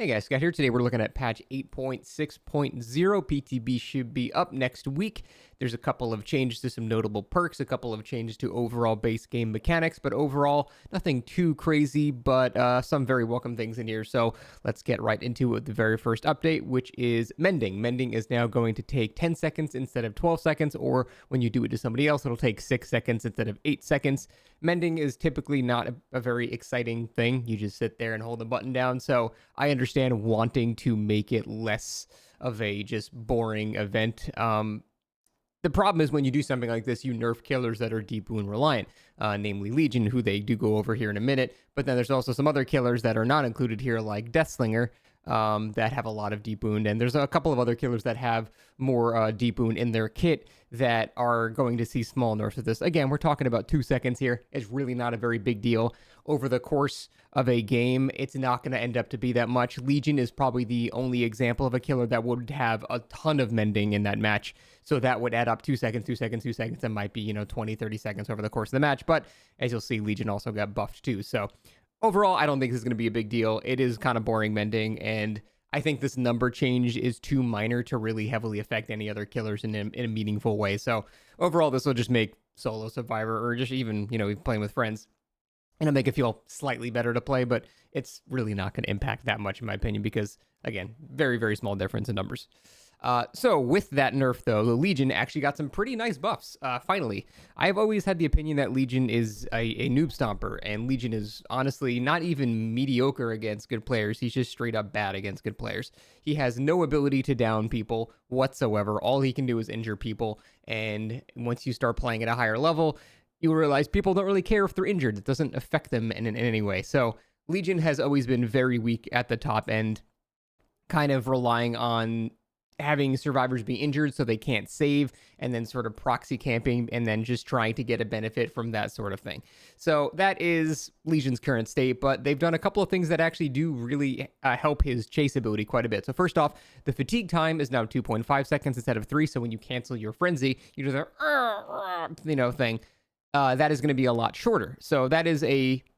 Hey guys, Scott here. Today we're looking at patch 8.6.0. PTB should be up next week. There's a couple of changes to some notable perks, a couple of changes to overall base game mechanics, but overall, nothing too crazy, but some very welcome things in here. So let's get right into it. The very first update, which is mending. Mending is now going to take 10 seconds instead of 12 seconds, or when you do it to somebody else, it'll take 6 seconds instead of 8 seconds. Mending is typically not a very exciting thing. You just sit there and hold the button down. So I understand wanting to make it less of a just boring event. The problem is when you do something like this, you nerf killers that are deep wound reliant, namely Legion, who they do go over here in a minute. But then there's also some other killers that are not included here, like Deathslinger, that have a lot of deep wound. And there's a couple of other killers that have more deep wound in their kit that are going to see small nerfs of this. Again, we're talking about 2 seconds here. It's really not a very big deal. Over the course of a game, it's not going to end up to be that much. Legion is probably the only example of a killer that would have a ton of mending in that match. So that would add up 2 seconds, 2 seconds, 2 seconds. That might be, 20, 30 seconds over the course of the match. But as you'll see, Legion also got buffed too. So overall, I don't think this is going to be a big deal. It is kind of boring mending, and I think this number change is too minor to really heavily affect any other killers in a meaningful way. So overall, this will just make solo Survivor, or just even, playing with friends, it'll make it feel slightly better to play, but it's really not going to impact that much in my opinion because, again, very, very small difference in numbers. So with that nerf, though, the Legion actually got some pretty nice buffs, finally. I've always had the opinion that Legion is a noob stomper, and Legion is honestly not even mediocre against good players. He's just straight up bad against good players. He has no ability to down people whatsoever. All he can do is injure people, and once you start playing at a higher level, you realize people don't really care if they're injured. It doesn't affect them in any way. So Legion has always been very weak at the top end, kind of relying on having survivors be injured so they can't save, and then sort of proxy camping, and then just trying to get a benefit from that sort of thing. So that is Legion's current state, but they've done a couple of things that actually do really help his chase ability quite a bit. So first off, the fatigue time is now 2.5 seconds instead of 3, so when you cancel your frenzy, you do the thing. That is going to be a lot shorter. So that is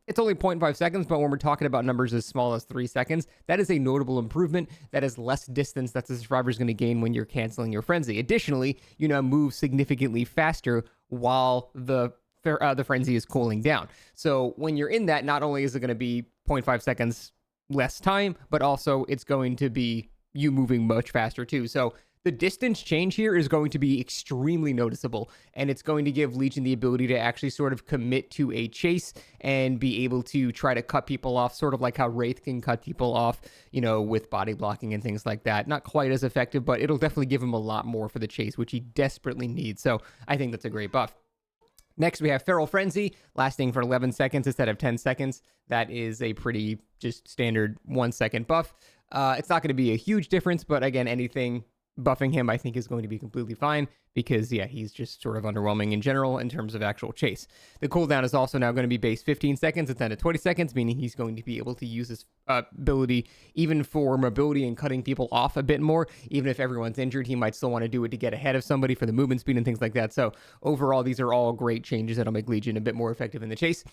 it's only 0.5 seconds, but when we're talking about numbers as small as 3 seconds, that is a notable improvement. That is less distance that the survivor is going to gain when you're canceling your frenzy. Additionally, you now move significantly faster while the frenzy is cooling down. So when you're in that, not only is it going to be 0.5 seconds less time, but also it's going to be you moving much faster too. So the distance change here is going to be extremely noticeable, and it's going to give Legion the ability to actually sort of commit to a chase and be able to try to cut people off, sort of like how Wraith can cut people off, with body blocking and things like that. Not quite as effective, but it'll definitely give him a lot more for the chase, which he desperately needs. So I think that's a great buff. Next, we have Feral Frenzy, lasting for 11 seconds instead of 10 seconds. That is a pretty just standard 1 second buff. It's not going to be a huge difference, but again, anything buffing him, I think, is going to be completely fine because, he's just sort of underwhelming in general in terms of actual chase. The cooldown is also now going to be base 15 seconds instead of 20 seconds, meaning he's going to be able to use this ability even for mobility and cutting people off a bit more. Even if everyone's injured, he might still want to do it to get ahead of somebody for the movement speed and things like that. So overall, these are all great changes that'll make Legion a bit more effective in the chase.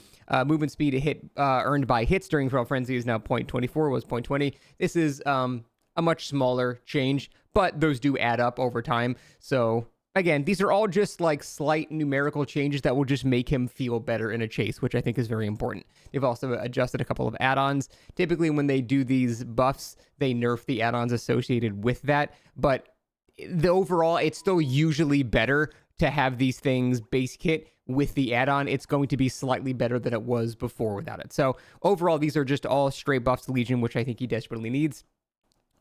Movement speed earned by hits during Feral Frenzy is now 0.24, was 0.20. This is a much smaller change, but those do add up over time. So again, these are all just like slight numerical changes that will just make him feel better in a chase, which I think is very important. They've also adjusted a couple of add-ons. Typically when they do these buffs, they nerf the add-ons associated with that, but overall, it's still usually better to have these things base kit with the add-on. It's going to be slightly better than it was before without it. So overall, these are just all straight buffs to Legion, which I think he desperately needs.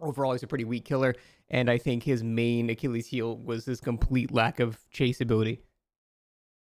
Overall, he's a pretty weak killer, and I think his main Achilles heel was his complete lack of chase ability.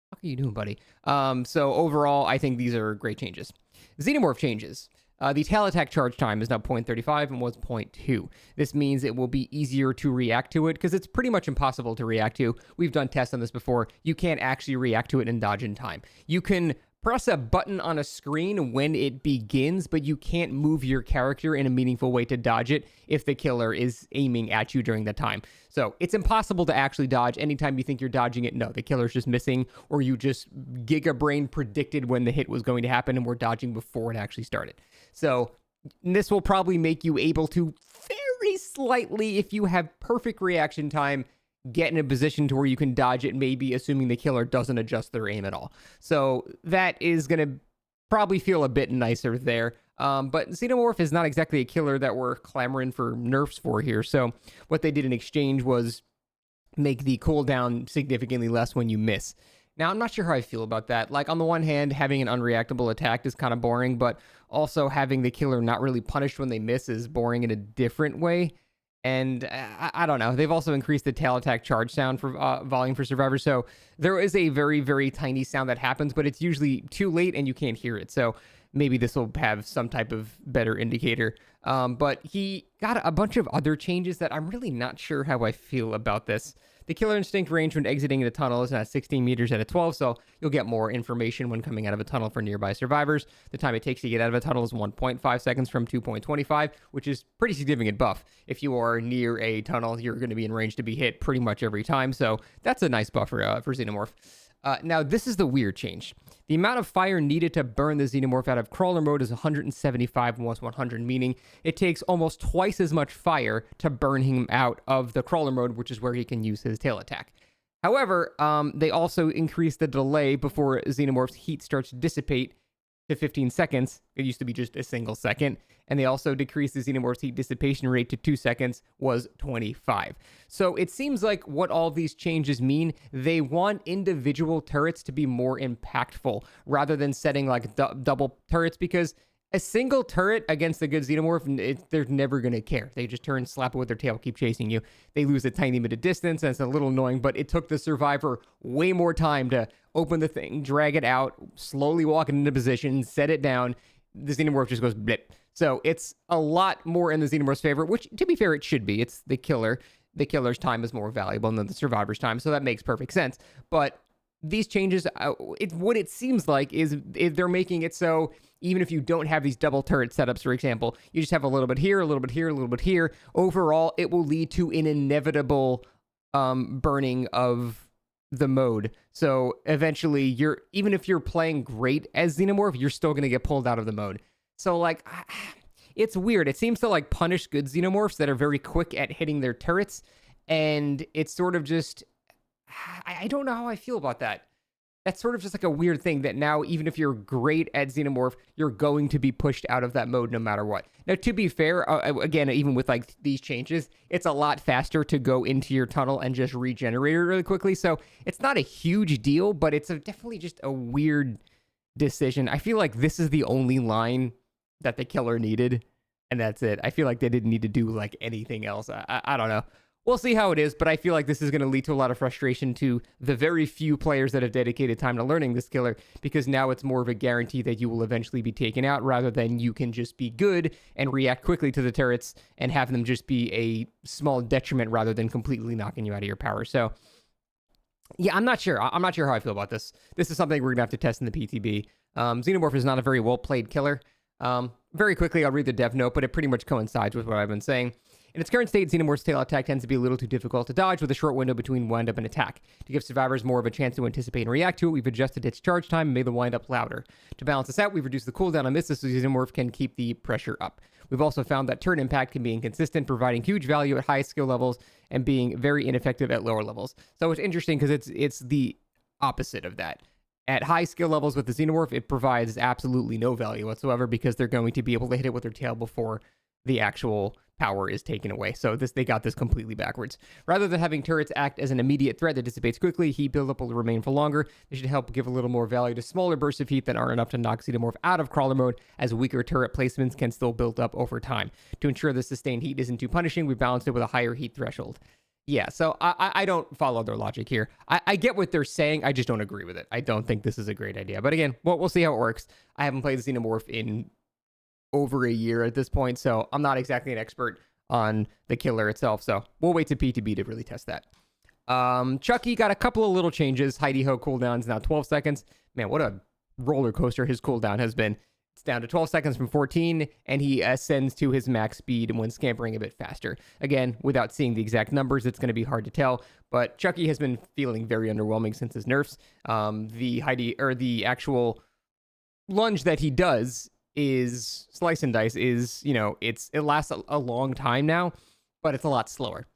What are you doing, buddy? So overall, I think these are great changes. Xenomorph changes. The tail attack charge time is now 0.35 and was 0.2. This means it will be easier to react to it because it's pretty much impossible to react to. We've done tests on this before. You can't actually react to it and dodge in time. You can press a button on a screen when it begins, but you can't move your character in a meaningful way to dodge it if the killer is aiming at you during the time. So it's impossible to actually dodge anytime you think you're dodging it. No, the killer's just missing, or you just Giga Brain predicted when the hit was going to happen and we're dodging before it actually started. So this will probably make you able to very slightly, if you have perfect reaction time, get in a position to where you can dodge it, maybe assuming the killer doesn't adjust their aim at all. So that is going to probably feel a bit nicer there. But Xenomorph is not exactly a killer that we're clamoring for nerfs for here. So what they did in exchange was make the cooldown significantly less when you miss. Now, I'm not sure how I feel about that. Like, on the one hand, having an unreactable attack is kind of boring, but also having the killer not really punished when they miss is boring in a different way. And I don't know. They've also increased the tail attack charge sound for volume for survivors. So there is a very, very tiny sound that happens, but it's usually too late and you can't hear it. So maybe this will have some type of better indicator. But he got a bunch of other changes that I'm really not sure how I feel about this. The killer instinct range when exiting the tunnel is at 16 meters out of 12, so you'll get more information when coming out of a tunnel for nearby survivors. The time it takes to get out of a tunnel is 1.5 seconds from 2.25, which is pretty significant buff. If you are near a tunnel, you're going to be in range to be hit pretty much every time, so that's a nice buff for Xenomorph. Now, this is the weird change. The amount of fire needed to burn the Xenomorph out of crawler mode is 175 and was 100, meaning it takes almost twice as much fire to burn him out of the crawler mode, which is where he can use his tail attack. However, they also increased the delay before Xenomorph's heat starts to dissipate to 15 seconds. It used to be just a single second. And they also decreased the Xenomorph's heat dissipation rate to 2 seconds, was 25. So it seems like what all these changes mean, they want individual turrets to be more impactful rather than setting like double turrets, because a single turret against a good Xenomorph, they're never going to care. They just turn, slap it with their tail, keep chasing you. They lose a tiny bit of distance, and it's a little annoying, but it took the survivor way more time to open the thing, drag it out, slowly walk it into position, set it down. The Xenomorph just goes blip. So it's a lot more in the Xenomorph's favor, which, to be fair, it should be. It's the killer. The killer's time is more valuable than the survivor's time, so that makes perfect sense. But these changes, what it seems like is they're making it so even if you don't have these double turret setups, for example, you just have a little bit here, a little bit here, a little bit here. Overall, it will lead to an inevitable burning of the mode. So eventually, even if you're playing great as Xenomorph, you're still going to get pulled out of the mode. So, like, it's weird. It seems to, like, punish good Xenomorphs that are very quick at hitting their turrets, and it's sort of just... I don't know how I feel about that. That's sort of just like a weird thing that now, even if you're great at Xenomorph, you're going to be pushed out of that mode no matter what. Now, to be fair, again, even with like these changes, it's a lot faster to go into your tunnel and just regenerate it really quickly. So it's not a huge deal, but it's definitely just a weird decision. I feel like this is the only line that the killer needed, and that's it. I feel like they didn't need to do like anything else. I don't know. We'll see how it is, but I feel like this is going to lead to a lot of frustration to the very few players that have dedicated time to learning this killer, because now it's more of a guarantee that you will eventually be taken out rather than you can just be good and react quickly to the turrets and have them just be a small detriment rather than completely knocking you out of your power. So, yeah, I'm not sure. I'm not sure how I feel about this. This is something we're going to have to test in the PTB. Xenomorph is not a very well-played killer. Very quickly, I'll read the dev note, but it pretty much coincides with what I've been saying. In its current state, Xenomorph's tail attack tends to be a little too difficult to dodge with a short window between wind-up and attack. To give survivors more of a chance to anticipate and react to it, we've adjusted its charge time and made the wind-up louder. To balance this out, we've reduced the cooldown on this so Xenomorph can keep the pressure up. We've also found that turret impact can be inconsistent, providing huge value at high skill levels and being very ineffective at lower levels. So it's interesting because it's the opposite of that. At high skill levels with the Xenomorph, it provides absolutely no value whatsoever because they're going to be able to hit it with their tail before the actual power is taken away. So they got this completely backwards. Rather than having turrets act as an immediate threat that dissipates quickly, heat buildup will remain for longer. They should help give a little more value to smaller bursts of heat that aren't enough to knock Xenomorph out of crawler mode, as weaker turret placements can still build up over time. To ensure the sustained heat isn't too punishing, we balanced it with a higher heat threshold. Yeah, so I don't follow their logic here. I get what they're saying, I just don't agree with it. I don't think this is a great idea. But again, we'll see how it works. I haven't played the Xenomorph in over a year at this point, so I'm not exactly an expert on the killer itself, so we'll wait to PTB to really test that. Chucky got a couple of little changes. Heidi Ho cooldowns now 12 seconds. Man, what a roller coaster his cooldown has been. It's down to 12 seconds from 14, and he ascends to his max speed when scampering a bit faster. Again, without seeing the exact numbers, it's going to be hard to tell, but Chucky has been feeling very underwhelming since his nerfs. The actual lunge that he does is Slice and Dice is, it lasts a long time now, but it's a lot slower.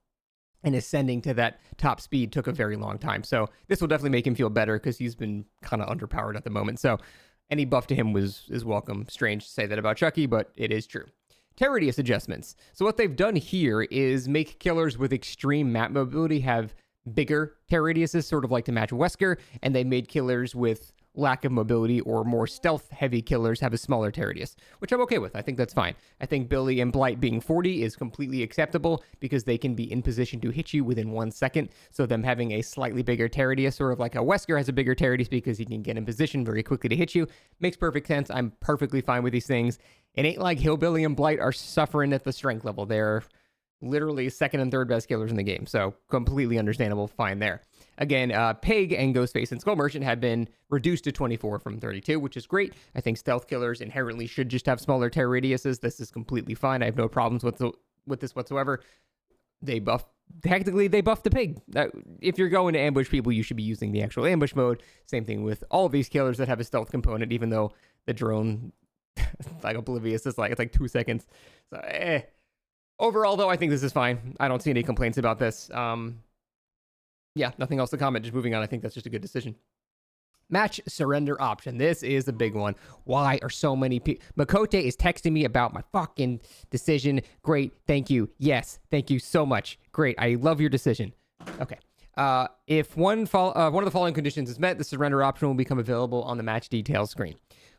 And ascending to that top speed took a very long time. So this will definitely make him feel better because he's been kind of underpowered at the moment. So any buff to him is welcome. Strange to say that about Chucky, but it is true. Terror radius adjustments. So what they've done here is make killers with extreme map mobility have bigger terror radiuses, sort of like to match Wesker, and they made killers with lack of mobility or more stealth heavy killers have a smaller terror radius, which I'm okay with. I think that's fine. I think Billy and Blight being 40 is completely acceptable because they can be in position to hit you within 1 second. So them having a slightly bigger terror radius, sort of like a Wesker has a bigger terror radius because he can get in position very quickly to hit you, makes perfect sense. I'm perfectly fine with these things. It ain't like Hillbilly and Blight are suffering at the strength level. They're literally second and third best killers in the game. So completely understandable, fine there. Again, Pig and Ghostface and Skull Merchant have been reduced to 24 from 32, which is great. I think stealth killers inherently should just have smaller terror radiuses. This is completely fine. I have no problems with this whatsoever. Technically, they buffed the Pig. If you're going to ambush people, you should be using the actual ambush mode. Same thing with all of these killers that have a stealth component, even though the drone, like Oblivious, it's like 2 seconds. So, Overall, though, I think this is fine. I don't see any complaints about this. Yeah, nothing else to comment. Just moving on. I think that's just a good decision. Match surrender option. This is a big one. Why are so many people... Makote is texting me about my fucking decision. Great. Thank you. Yes. Thank you so much. Great. I love your decision. Okay. If one of the following conditions is met, the surrender option will become available on the match details screen.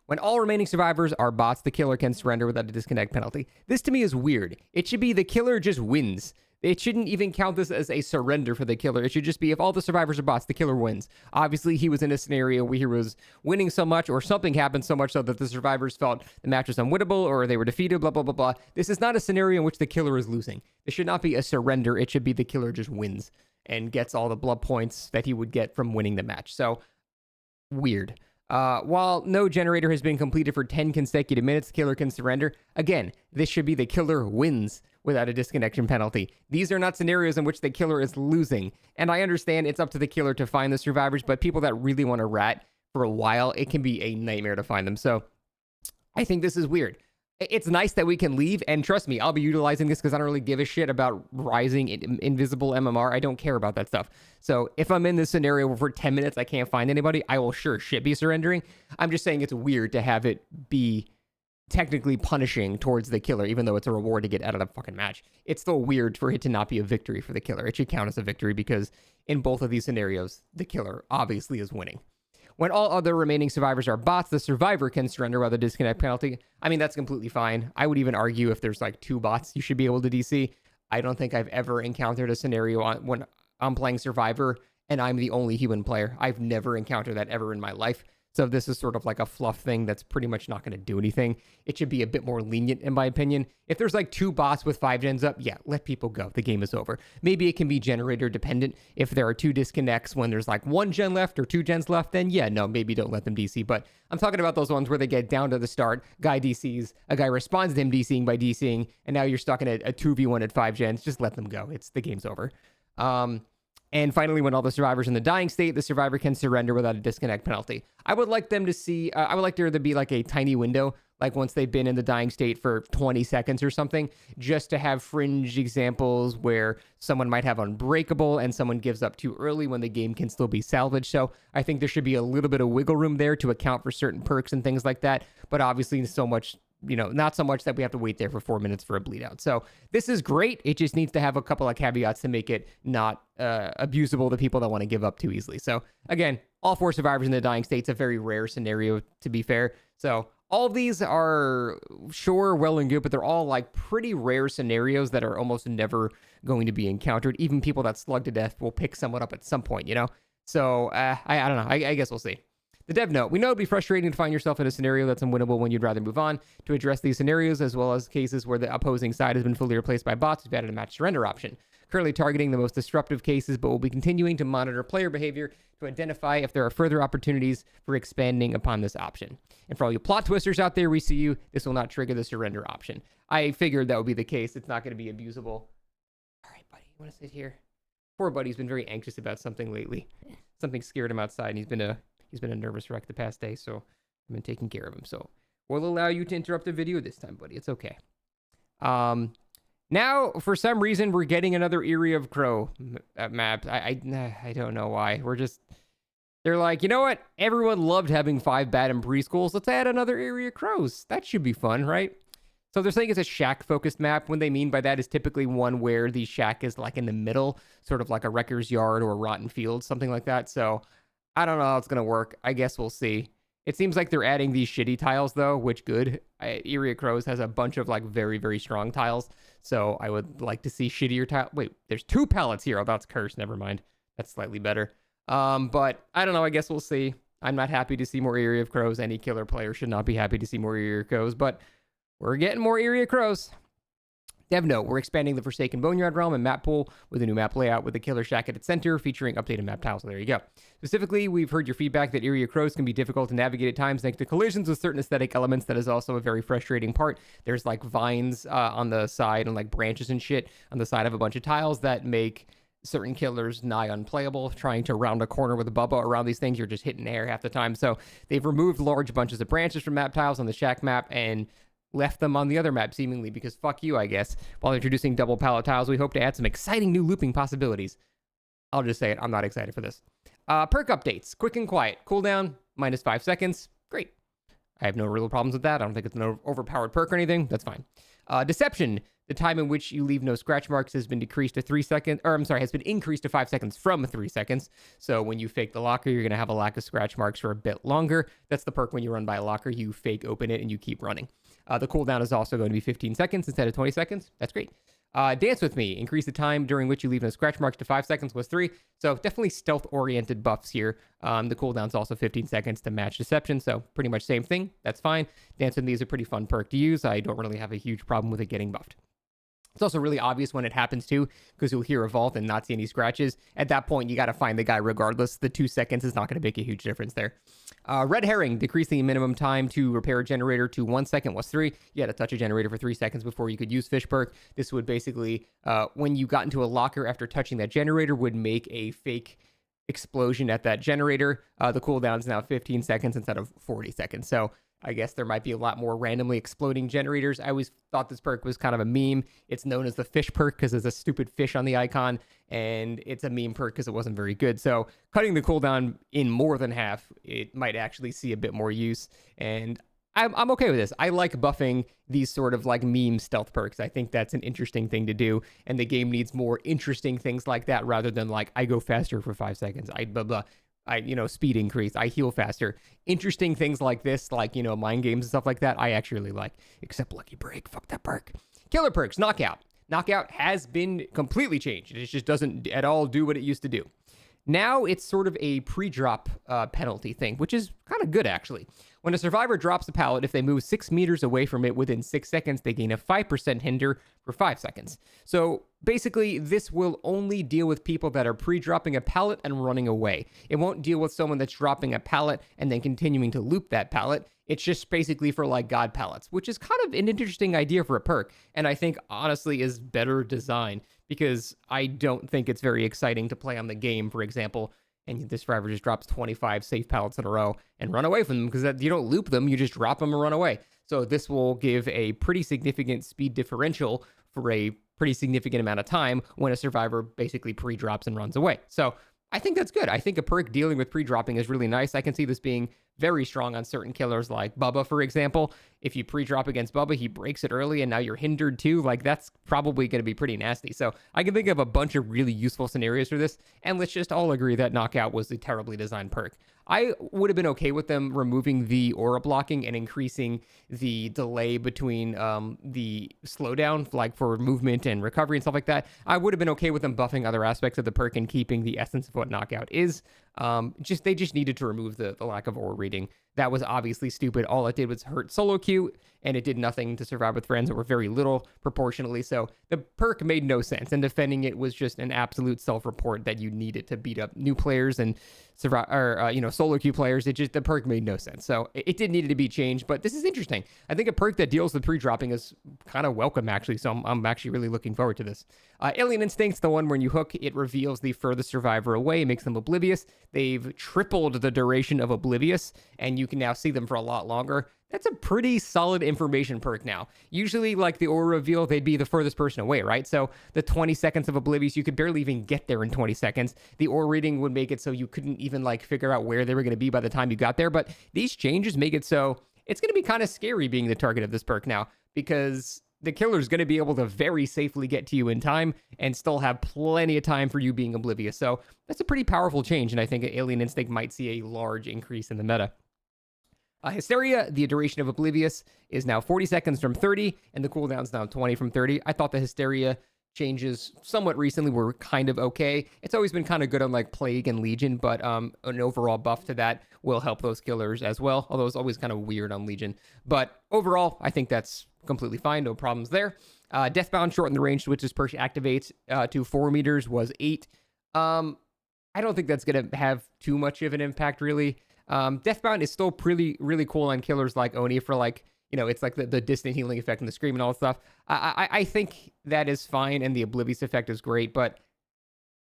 When all remaining survivors are bots, the killer can surrender without a disconnect penalty. This to me is weird. It should be the killer just wins. It shouldn't even count this as a surrender for the killer. It should just be if all the survivors are bots, the killer wins. Obviously, he was in a scenario where he was winning so much or something happened so much so that the survivors felt the match was unwinnable or they were defeated, blah, blah, blah, blah. This is not a scenario in which the killer is losing. This should not be a surrender. It should be the killer just wins and gets all the blood points that he would get from winning the match. So, weird. While no generator has been completed for 10 consecutive minutes, the killer can surrender. Again, this should be the killer wins without a disconnection penalty. These are not scenarios in which the killer is losing. And I understand it's up to the killer to find the survivors, but people that really want to rat for a while, it can be a nightmare to find them. So I think this is weird. It's nice that we can leave, and trust me, I'll be utilizing this because I don't really give a shit about rising invisible MMR. I don't care about that stuff. So if I'm in this scenario where for 10 minutes I can't find anybody, I will sure shit be surrendering. I'm just saying it's weird to have it be technically punishing towards the killer, even though it's a reward to get out of the fucking match. It's still weird for it to not be a victory for the killer. It should count as a victory because in both of these scenarios, the killer obviously is winning. When all other remaining survivors are bots, the survivor can surrender without a disconnect penalty. I mean, that's completely fine. I would even argue if there's like 2 bots, you should be able to DC. I don't think I've ever encountered a scenario when I'm playing Survivor and I'm the only human player. I've never encountered that ever in my life. So this is sort of like a fluff thing that's pretty much not going to do anything. It should be a bit more lenient, in my opinion. If there's like 2 bots with 5 gens up, yeah, let people go. The game is over. Maybe it can be generator dependent. If there are 2 disconnects when there's like 1 gen left or 2 gens left, then yeah, no, maybe don't let them DC. But I'm talking about those ones where they get down to the start, guy DCs, a guy responds to him DCing by DCing, and now you're stuck in a 2v1 at 5 gens. Just let them go. The game's over. And finally, when all the survivors in the dying state, the survivor can surrender without a disconnect penalty. I would like them to see, I would like there to be like a tiny window, like once they've been in the dying state for 20 seconds or something, just to have fringe examples where someone might have unbreakable and someone gives up too early when the game can still be salvaged. So I think there should be a little bit of wiggle room there to account for certain perks and things like that. But obviously so much, not so much that we have to wait there for 4 minutes for a bleed out. So this is great. It just needs to have a couple of caveats to make it not abusable to people that want to give up too easily. So again, all 4 survivors in the dying state's a very rare scenario, to be fair. So all of these are sure, well and good, but they're all like pretty rare scenarios that are almost never going to be encountered. Even people that slug to death will pick someone up at some point, So I don't know. I guess we'll see. The dev note. We know it'd be frustrating to find yourself in a scenario that's unwinnable when you'd rather move on. To address these scenarios, as well as cases where the opposing side has been fully replaced by bots, we've added a match surrender option. Currently targeting the most disruptive cases, but we'll be continuing to monitor player behavior to identify if there are further opportunities for expanding upon this option. And for all you plot twisters out there, we see you. This will not trigger the surrender option. I figured that would be the case. It's not going to be abusable. All right, buddy. You want to sit here? Poor buddy's been very anxious about something lately. Something scared him outside, and he's been a nervous wreck the past day, so I've been taking care of him. So We'll allow you to interrupt the video this time, buddy. It's okay. Now, for some reason, we're getting another Area of Crow map. I don't know why. They're like, you know what? Everyone loved having 5 bat in preschools. Let's add another Area of Crows. That should be fun, right? So they're saying it's a shack-focused map. What they mean by that is typically one where the shack is like in the middle, sort of like a wrecker's yard or a rotten field, something like that. So I don't know how it's going to work. I guess we'll see. It seems like they're adding these shitty tiles, though, which good. Area Crows has a bunch of like very, very strong tiles. So I would like to see shittier tile. Wait, there's 2 pallets here. Oh, that's cursed. Never mind. That's slightly better. But I don't know. I guess we'll see. I'm not happy to see more Area of Crows. Any killer player should not be happy to see more Area of Crows, but we're getting more Area Crows. Dev note, we're expanding the Forsaken Boneyard realm and map pool with a new map layout with the killer shack at its center featuring updated map tiles. So there you go. Specifically, we've heard your feedback that Area Crows can be difficult to navigate at times thanks to collisions with certain aesthetic elements. That is also a very frustrating part. There's like vines on the side and like branches and shit on the side of a bunch of tiles that make certain killers nigh unplayable. Trying to round a corner with a bubba around these things, you're just hitting air half the time. So they've removed large bunches of branches from map tiles on the shack map and left them on the other map, seemingly because fuck you, I guess. While introducing double pallet tiles, we hope to add some exciting new looping possibilities. I'll just say it, I'm not excited for this. Perk updates, quick and quiet. Cooldown, -5 seconds. Great. I have no real problems with that. I don't think it's an overpowered perk or anything. That's fine. Deception, the time in which you leave no scratch marks has been decreased to 3 seconds, or I'm sorry, has been increased to 5 seconds from 3 seconds. So when you fake the locker, you're going to have a lack of scratch marks for a bit longer. That's the perk when you run by a locker, you fake open it and you keep running. The cooldown is also going to be 15 seconds instead of 20 seconds. That's great. Dance with me. Increase the time during which you leave no scratch marks to 5 seconds was 3. So definitely stealth-oriented buffs here. The cooldown's also 15 seconds to match deception. So pretty much same thing. That's fine. Dance with me is a pretty fun perk to use. I don't really have a huge problem with it getting buffed. It's also really obvious when it happens too, because you'll hear a vault and not see any scratches. At that point, you got to find the guy regardless. The 2 seconds is not going to make a huge difference there. Red herring, decreasing the minimum time to repair a generator to 1 second was 3. You had to touch a generator for 3 seconds before you could use fish perk. This would basically, when you got into a locker after touching that generator, would make a fake explosion at that generator. The cooldown is now 15 seconds instead of 40 seconds. So I guess there might be a lot more randomly exploding generators. I always thought this perk was kind of a meme. It's known as the fish perk because there's a stupid fish on the icon, and it's a meme perk because it wasn't very good. So cutting the cooldown in more than half, it might actually see a bit more use, and I'm okay with this. I like buffing these sort of like meme stealth perks. I think that's an interesting thing to do, and the game needs more interesting things like that rather than like, I go faster for 5 seconds, I blah blah. Speed increase, I heal faster. Interesting things like this, like, mind games and stuff like that, I actually really like. Except Lucky Break, fuck that perk. Killer perks, Knockout. Knockout has been completely changed. It just doesn't at all do what it used to do. Now it's sort of a pre-drop penalty thing, which is kind of good, actually. When a survivor drops a pallet, if they move 6 meters away from it within 6 seconds, they gain a 5% hinder for 5 seconds. So basically, this will only deal with people that are pre-dropping a pallet and running away. It won't deal with someone that's dropping a pallet and then continuing to loop that pallet. It's just basically for like god pallets, which is kind of an interesting idea for a perk. And I think honestly is better design, because I don't think it's very exciting to play on the game, for example, and this survivor just drops 25 safe pallets in a row and run away from them, because you don't loop them, you just drop them and run away. So this will give a pretty significant speed differential for a pretty significant amount of time when a survivor basically pre-drops and runs away. So I think that's good. I think a perk dealing with pre-dropping is really nice. I can see this being very strong on certain killers like Bubba, for example. If you pre-drop against Bubba, he breaks it early and now you're hindered too. Like, that's probably going to be pretty nasty. So I can think of a bunch of really useful scenarios for this. And let's just all agree that Knockout was a terribly designed perk. I would have been okay with them removing the aura blocking and increasing the delay between the slowdown, like for movement and recovery and stuff like that. I would have been okay with them buffing other aspects of the perk and keeping the essence of what Knockout is. They just needed to remove the lack of aura reading. That was obviously stupid. All it did was hurt solo queue, and it did nothing to survive with friends, or very little proportionally. So the perk made no sense, and defending it was just an absolute self-report that you needed to beat up new players and survive, or solo queue players. The perk made no sense. So it did need to be changed, but this is interesting. I think a perk that deals with pre-dropping is kind of welcome, actually. So I'm actually really looking forward to this. Alien Instincts, the one where you hook, it reveals the furthest survivor away, makes them oblivious. They've tripled the duration of oblivious, and you can now see them for a lot longer. That's a pretty solid information perk now. Usually, like the aura reveal, they'd be the furthest person away, right? So the 20 seconds of Oblivious, you could barely even get there in 20 seconds. The aura reading would make it so you couldn't even like figure out where they were going to be by the time you got there. But these changes make it so it's going to be kind of scary being the target of this perk now, because the killer's going to be able to very safely get to you in time and still have plenty of time for you being oblivious. So that's a pretty powerful change, and I think Alien Instinct might see a large increase in the meta. Hysteria, the duration of Oblivious is now 40 seconds from 30, and the cooldown's now 20 from 30. I thought the Hysteria changes somewhat recently were kind of okay. It's always been kind of good on like Plague and Legion, but an overall buff to that will help those killers as well, although it's always kind of weird on Legion. But overall, I think that's completely fine. No problems there. Deathbound shortened the range to which this perk activates to 4 meters was 8. I don't think that's going to have too much of an impact, really. Deathbound is still really cool on killers like Oni for like, you know, it's like the distant healing effect and the scream and all that stuff. I think that is fine, and the Oblivious effect is great, but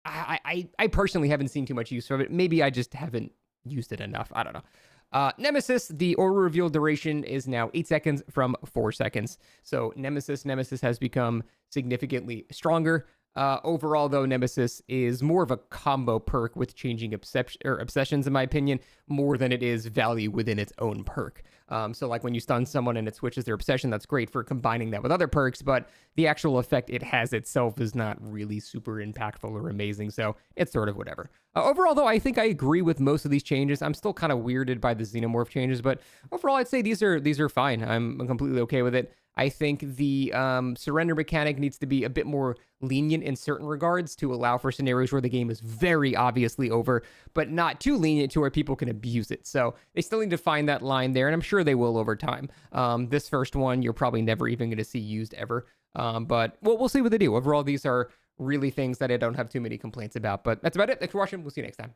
I personally haven't seen too much use of it. Maybe I just haven't used it enough. I don't know. Nemesis, the aura reveal duration is now 8 seconds from 4 seconds. So Nemesis has become significantly stronger. Overall, though, Nemesis is more of a combo perk with changing obsessions, in my opinion, more than it is value within its own perk. So like when you stun someone and it switches their obsession, that's great for combining that with other perks, but the actual effect it has itself is not really super impactful or amazing, so it's sort of whatever. Overall, though, I think I agree with most of these changes. I'm still kind of weirded by the Xenomorph changes, but overall, I'd say these are fine. I'm completely okay with it. I think the surrender mechanic needs to be a bit more lenient in certain regards to allow for scenarios where the game is very obviously over, but not too lenient to where people can abuse it. So they still need to find that line there, and I'm sure they will over time. This first one, you're probably never even going to see used ever. But we'll see what they do. Overall, these are really things that I don't have too many complaints about. But that's about it. Thanks for watching. We'll see you next time.